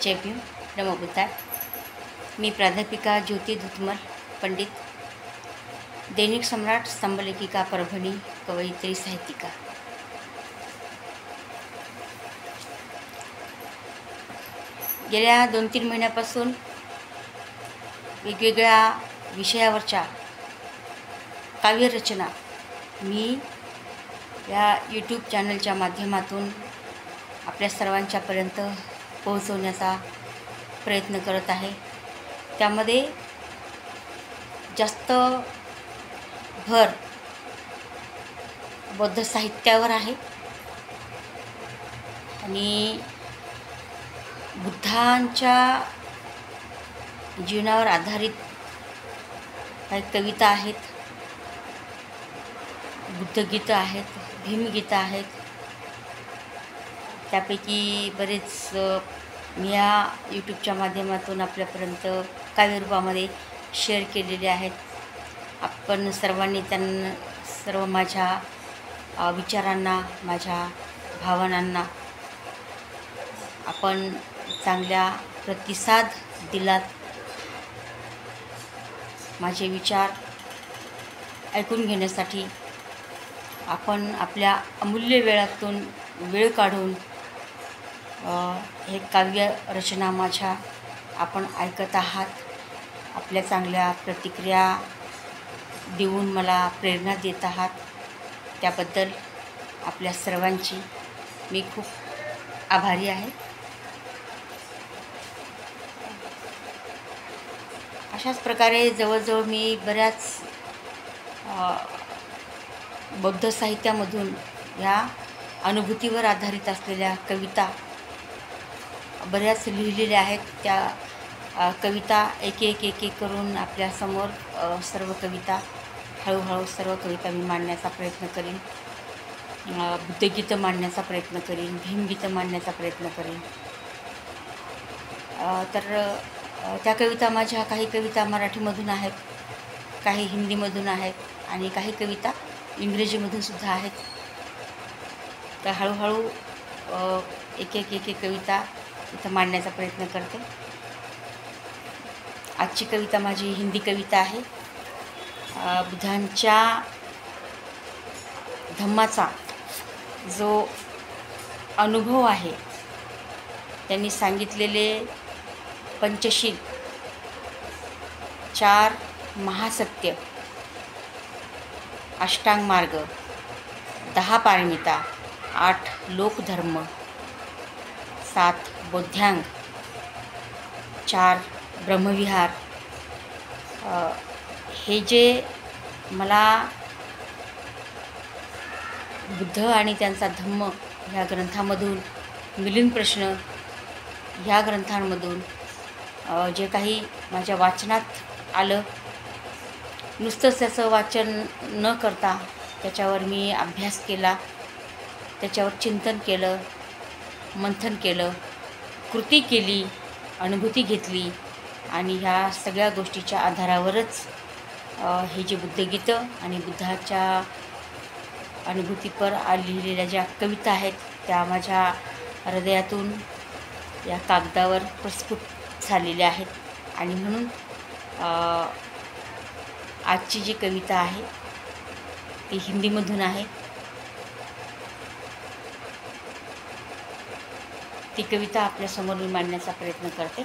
जय भीम नमो बुद्धाय। मी प्राध्यापिका ज्योती धुतमल पंडित, दैनिक सम्राट, स्तंभलेखिका, परभणी, कवयित्री, साहित्यिका। गेल्या 2-3 महिन्यापासून वेगवेगळ्या विषयावरच्या काव्यरचना मी या यूट्यूब चॅनलच्या माध्यमातून आपल्या सर्वांच्यापर्यंत पोहोचवण्याचा प्रयत्न करत आहे। त्यामध्ये जास्त भर बौद्ध साहित्यावर आहे आणि बुद्धांच्या जीवनावर आधारित काही कविता आहेत, बुद्धगीतं आहेत, भीमगीतं आहेत। त्यापैकी बरेच मी या यूट्यूबच्या माध्यमातून आपल्यापर्यंत काव्यरूपामध्ये शेअर केलेले आहेत। आपण सर्वांनी त्यांना सर्व माझ्या विचारांना, माझ्या भावनांना आपण चांगल्या प्रतिसाद दिलात। माझे विचार ऐकून घेण्यासाठी आपण आपल्या अमूल्य वेळातून वेळ काढून हे काव्य रचना माझ्या आपण ऐकत आहात। आपल्या चांगल्या प्रतिक्रिया देऊन मला प्रेरणा देत आहात, त्याबद्दल आपल्या सर्वांची मी खूप आभारी आहे। अशाच प्रकारे जवळजवळ मी बऱ्याच बौद्ध साहित्यामधून या अनुभूतीवर आधारित असलेल्या कविता बऱ्याच लिहिलेल्या आहेत। त्या कविता एक एक करून आपल्यासमोर सर्व कविता हळूहळू सर्व कविता मी मांडण्याचा प्रयत्न करीन। बुद्धगीतं मांडण्याचा प्रयत्न करीन, भीमगीतं मांडण्याचा प्रयत्न करीन। तर त्या कविता माझ्या काही कविता मराठीमधून आहेत, काही हिंदीमधून आहेत आणि काही कविता इंग्रजीमधून सुद्धा आहेत। तर हळूहळू एक कविता इथं मांडण्याचा प्रयत्न करते। आजची कविता माझी हिंदी कविता आहे। बुद्धांच्या धम्माचा जो अनुभव आहे, त्यांनी सांगितलेले पंचशील, 4 महासत्य, अष्टांग मार्ग, 10 पारमिता, 8 लोकधर्म, 7 बौद्धांग, 4 ब्रह्मविहार, हे जे मला बुद्ध आणि त्यांचा धम्म ह्या ग्रंथामधून, मिलिंद प्रश्न ह्या ग्रंथांमधून जे काही माझ्या वाचनात आलं, नुसतंच त्याचं वाचन न करता त्याच्यावर मी अभ्यास केला, त्याच्यावर चिंतन केलं, मंथन केलं, कृती केली, अनुभूती घेतली आणि ह्या सगळ्या गोष्टीच्या आधारावरच हे जे बुद्धगीतं आणि बुद्धाच्या अनुभूतीपर लिहिलेल्या ज्या कविता आहेत त्या माझ्या हृदयातून या कागदावर प्रस्फुट झालेल्या आहेत। आणि म्हणून आजची जी कविता आहे ती हिंदीमधून आहे। ती कविता आपल्यासमोर मी मांडण्याचा प्रयत्न करते।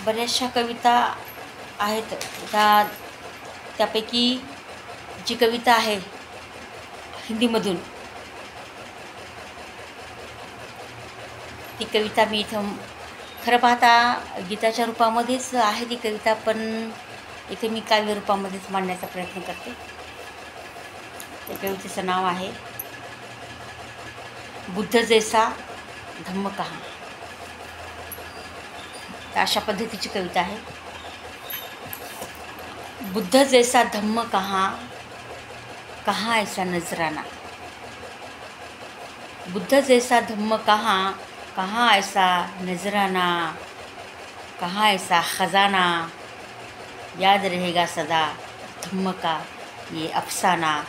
बऱ्याचशा कविता आहेत, त्यापैकी जी कविता आहे हिंदीमधून, ती कविता मी इथं खरं पाहता गीताच्या रूपामध्येच आहे ती कविता, पण इथे मी काव्य रूपामध्येच मांडण्याचा प्रयत्न करते। त्या कवितेचं नाव आहे बुद्ध जैसा धम्म कहाँ। तर अशा पद्धतीची कविता आहे। बुद्ध जैसा धम्म कहाँ, कहाँ ऐसा नजराना। बुद्ध जैसा धम्म कहाँ, कहाँ ऐसा नजराना, कहाँ ऐसा खजाना, याद रहेगा सदा धम्म का ये अफसाना,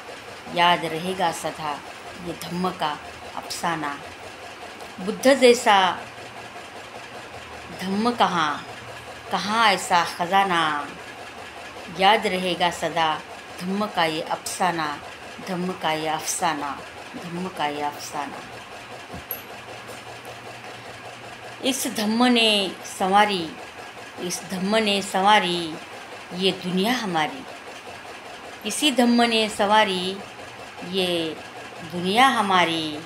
याद रहेगा सदा ये धम्म का अफसाना। बुद्ध जैसा धम्म कहाँ, कहाँ ऐसा खजाना, याद रहेगा सदा धम्म का ये अफसाना, धम्म का ये अफसाना, धम्म का ये अफसाना। इस धम्म ने संवारी, इस धम्म ने संवारी ये दुनिया हमारी। इसी धम्म ने संवारी ये दुनिया हमारी।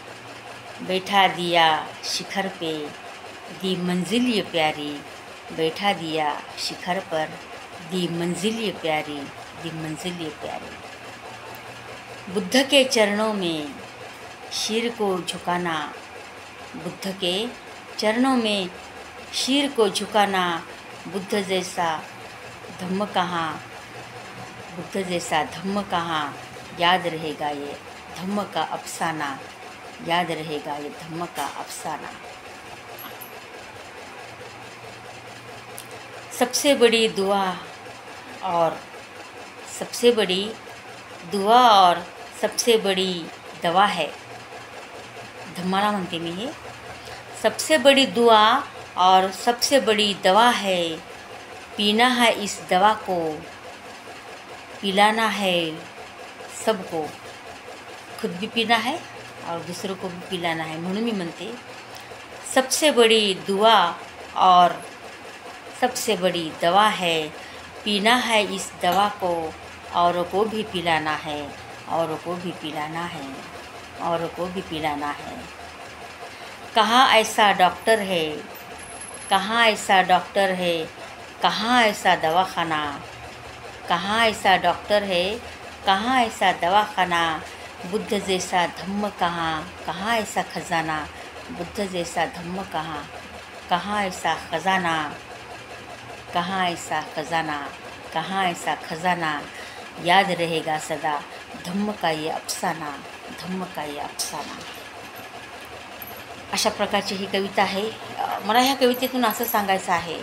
बैठा दिया शिखर पे दी मंजिल ये प्यारी, बैठा दिया शिखर पर दी मंजिल ये प्यारी, दी मंजिल ये प्यारी। बुद्ध के चरणों में शीर को झुकाना, बुद्ध के चरणों में शीर को झुकाना। बुद्ध जैसा धम्म कहाँ, बुद्ध जैसा धम्म कहाँ, याद रहेगा ये धम्म का अफसाना, याद रहेगा ये धम्म का अफसाना। सबसे बड़ी दुआ और सबसे बड़ी दुआ और सबसे बड़ी दवा है, धम्माला म्हणते मी हे। सबसे बड़ी दुआ और सबसे बड़ी दवा है, पीना है इस दवा को, पिलाना है सबको। खुद भी पीना है और दूसरों को भी पिलाना है। म्हणून मी म्हणते सबसे बड़ी दुआ और सबसे बड़ी दवा है, पीना है इस दवा को, औरों को भी पिलाना है, औरों को भी पिलाना है, औरों को भी पिलाना है। कहाँ ऐसा डॉक्टर है, कहाँ ऐसा डॉक्टर है, कहाँ ऐसा दवाखाना, कहाँ ऐसा डॉक्टर है, कहाँ ऐसा दवाखाना। बुद्ध जैसा धम्म कहाँ, कहाँ ऐसा खजाना, बुद्ध जैसा धम्म कहाँ, कहाँ ऐसा खजाना, कहाँ ऐसा खजाना, कहाँ ऐसा खजाना। याद रहेगा सदा धम्म का ये अफसाना, धम्म का ये अफसाना। अशा प्रकारची ही कविता आहे। मला ह्या कवितेतून असं सांगायचं आहे,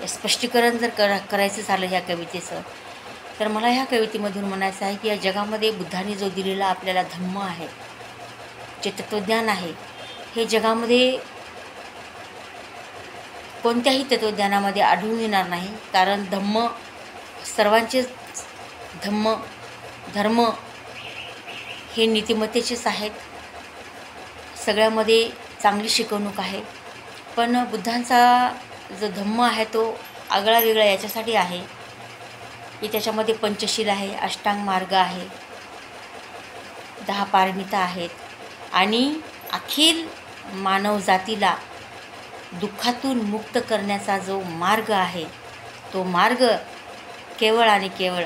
स्पष्टीकरण जर करायचं झालं ह्या कवितेचं, तर मला ह्या कवितेमधून म्हणायचं आहे की या जगामध्ये बुद्धाने जो दिलेला आपल्याला धम्म आहे, जे तत्त्वज्ञान आहे, हे जगामध्ये कोणत्याही तत्त्वज्ञानामध्ये आढळून येणार नाही। कारण धम्म सर्वांचेच धर्म हे नीतिमत्तेचेच आहेत, सगळ्यामध्ये चांगली शिकवणूक आहे। पण बुद्धांचा जो धम्म आहे तो आगळा वेगळा याच्यासाठी आहे की त्याच्यामध्ये पंचशील आहे, अष्टांग मार्ग आहे, 10 पारमिता आहेत आणि अखिल मानव जातीला दुःखातून मुक्त करण्याचा जो मार्ग आहे, तो मार्ग केवळ आणि केवळ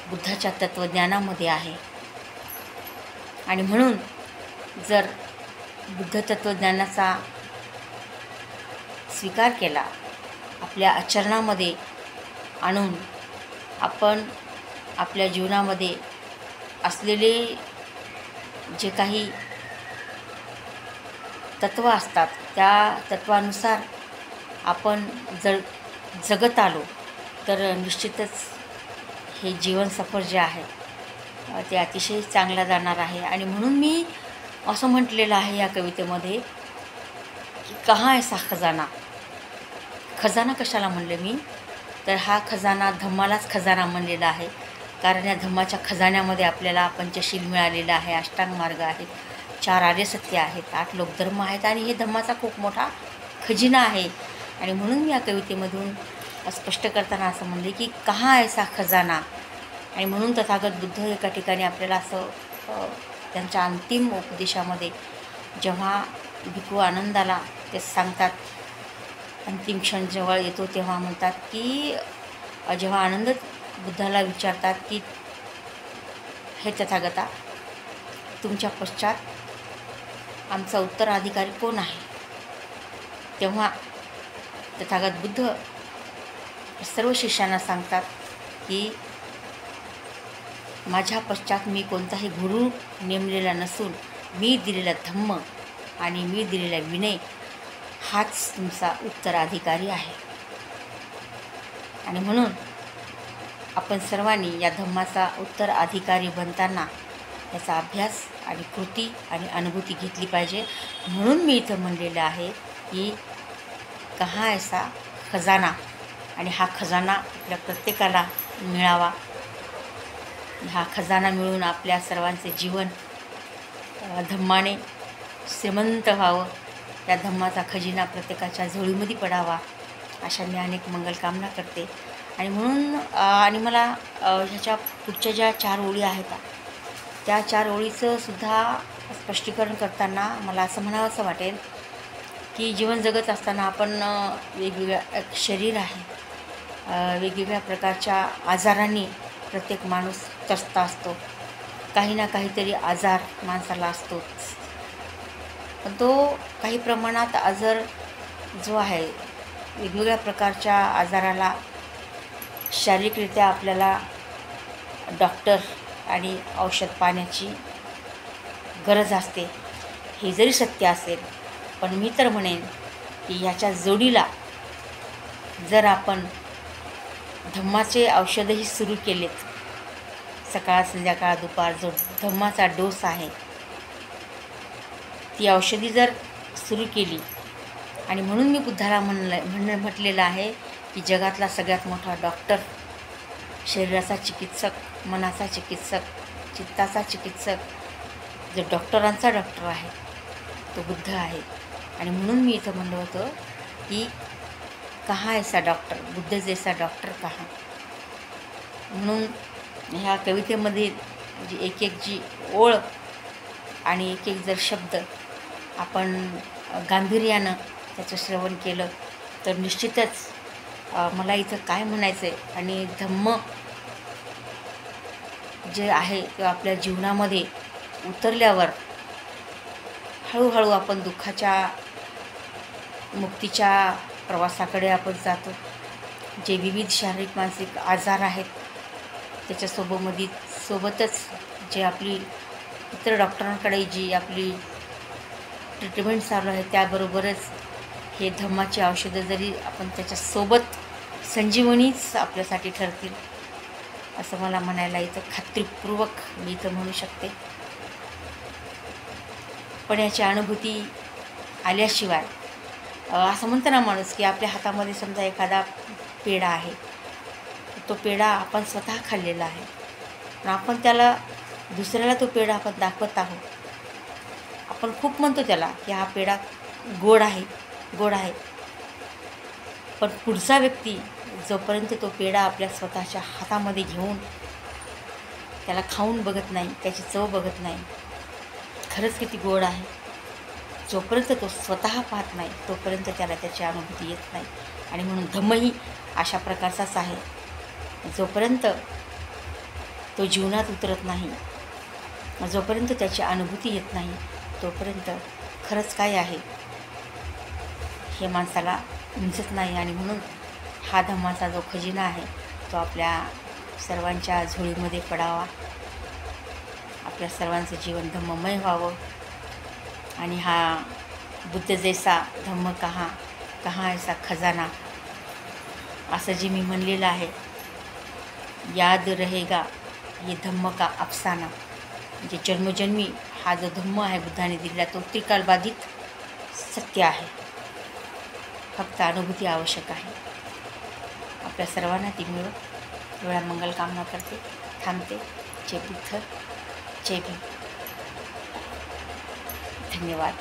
बुद्धाच्या तत्त्वज्ञानामध्ये आहे। आणि म्हणून जर बुद्ध तत्त्वज्ञानाचा स्वीकार केला, आपल्या आचरणामध्ये आणून आपण आपल्या जीवनामध्ये असलेले जे काही तत्त्व असतात त्या तत्त्वानुसार आपण जर जगत आलो तर निश्चितच हे जीवन सफर जे आहे ते अतिशय चांगलं जाणार आहे। आणि म्हणून मी असं म्हटलेलं आहे या कवितेमध्ये की कहाँ ऐसा खजाना। खजाना कशाला म्हणले मी, तर हा खजाना धम्मालाच खजाना म्हणलेला आहे। कारण या धम्माच्या खजान्यामध्ये आपल्याला पंचशील मिळालेलं आहे, अष्टांग मार्ग आहेत, 4 आर्य सत्य आहेत, 8 लोकधर्म आहेत आणि हे धम्माचा खूप मोठा खजिना आहे। आणि म्हणून मी या कवितेमधून स्पष्ट करताना असं म्हणले की कहाँ ऐसा खजाना। आणि म्हणून तथागत बुद्ध एका ठिकाणी आपल्याला असं त्यांच्या अंतिम उपदेशामध्ये जेव्हा भिक्खू आनंदाला ते सांगतात, अंतिम क्षण जवळ येतो तेव्हा म्हणतात की जेव्हा आनंद बुद्धाला विचारतात की हे तथागता, तुमच्या पश्चात आमचा उत्तराधिकारी कोण आहे, तेव्हा तथागत बुद्ध सर्व शिष्यांना सांगतात की माझ्या पश्चात मी कोणताही गुरु नेमलेला नसून मी दिलेला धम्म आणि मी दिलेला विनय हाच तुमचा उत्तराधिकारी आहे। आणि म्हणून आपण सर्वांनी या धम्माचा उत्तराधिकारी बनताना याचा अभ्यास आणि कृती आणि अनुभूती घेतली पाहिजे. म्हणून मी इथं म्हणलेलं आहे की कहाँ ऐसा खजाना, आणि हा खजाना आपल्या प्रत्येकाला मिळावा. हा खजाना मिळून आपल्या सर्वांचे जीवन धम्माने श्रीमंत व्हावं. त्या धम्माचा खजिना प्रत्येकाच्या झोळीमध्ये पडावा, अशा मी अनेक मंगलकामना करते. आणि म्हणून आणि मला ह्याच्या पुढच्या ज्या 4 ओळी आहेत त्या 4 ओळीचं सुद्धा स्पष्टीकरण करताना मला असं म्हणावंसं वाटेल की जीवन जगत असताना आपण एक शरीर आहे, वेगवेगळ्या प्रकारच्या आजारांनी प्रत्येक माणूस त्रस्त असतो. काही ना काहीतरी आजार माणसाला असतोच. पण तो काही प्रमाणात आजार जो आहे, वेगवेगळ्या प्रकारच्या आजाराला शारीरिकरित्या आपल्याला डॉक्टर आणि औषध पाण्याची गरज असते. हे जरी सत्य असेल, पण मी तर म्हणेन की ह्याच्या जोडीला जर आपण धम्माचे औषधही सुरू केलेत, सकाळ संध्याकाळ दुपार जो धम्माचा डोस आहे, ती औषधी जर सुरू केली, आणि म्हणून मी बुद्धाला म्हटलेलं आहे की जगातला सगळ्यात मोठा डॉक्टर, शरीराचा चिकित्सक, मनाचा चिकित्सक, चित्ताचा चिकित्सक, जो डॉक्टरांचा डॉक्टर आहे तो बुद्ध आहे. आणि म्हणून मी इथं म्हणलं होतं की कहाँ ऐसा डॉक्टर, बुद्ध जैसा डॉक्टर कहाँ. म्हणून ह्या कवितेमध्ये जी एक जी ओळ आणि एक जर शब्द आपण गांभीर्यानं त्याचं श्रवण केलं तर निश्चितच मला इथं काय म्हणायचं आहे, आणि धम्म जे आहे ते आपल्या जीवनामध्ये उतरल्यावर हळूहळू आपण दुःखाच्या मुक्तीच्या प्रवासाकडे आपण जातो. जे विविध शारीरिक मानसिक आजार आहेत सोबतच जे आपली इतर डॉक्टरांकडे जी आपली ट्रीटमेंट चालू आहे त्याबरोबरच हे धम्माची औषधं जरी आपण त्याच्यासोबत संजीवनीच आपल्यासाठी ठरतील, असं मला म्हणायला इथं खात्रीपूर्वक मी इथं म्हणू शकते. पण याची अनुभूती आल्याशिवाय असं म्हणतं ना माणूस की आपल्या हातामध्ये समजा एखादा पेढा आहे, तो पेढा आपण स्वतः खाल्लेला आहे, पण आपण त्याला दुसऱ्याला तो पेढा आपण दाखवत आहोत. आपण खूप म्हणतो त्याला की हा पेढा गोड आहे, गोड आहे, पण पुढचा व्यक्ती जोपर्यंत तो पेढा आपल्या स्वतःच्या हातामध्ये घेऊन त्याला खाऊन बघत नाही, त्याची चव बघत नाही, खरंच किती गोड आहे, जोपर्यंत तो स्वतः पाहत नाही तोपर्यंत त्याला त्याची अनुभूती येत नाही. आणि म्हणून धम्मही अशा प्रकारचाच आहे. जोपर्यंत तो जीवनात उतरत नाही, जोपर्यंत त्याची अनुभूती येत नाही, तोपर्यंत खरंच काय आहे हे माणसाला उमजत नाही. आणि म्हणून हा धम्माचा जो खजिना आहे तो आपल्या सर्वांच्या झोळीमध्ये पडावा, आपल्या सर्वांचं जीवन धम्ममय व्हावं. आणि हा बुद्ध जैसा धम्म कहाँ ऐसा खजाना, असं जे मी म्हणलेलं आहे, याद रहेगा ये धम्म का अफसाना. म्हणजे जन्मोजन्मी हा जो धम्म आहे बुद्धाने दिलेला तो त्रिकालबाधित सत्य आहे, फक्त अनुभूती आवश्यक आहे. आपल्या सर्वांना ती मिळो एवढ्या मंगलकामना करते, थांबते. जय बुद्ध, जय भीम. धन्यवाद.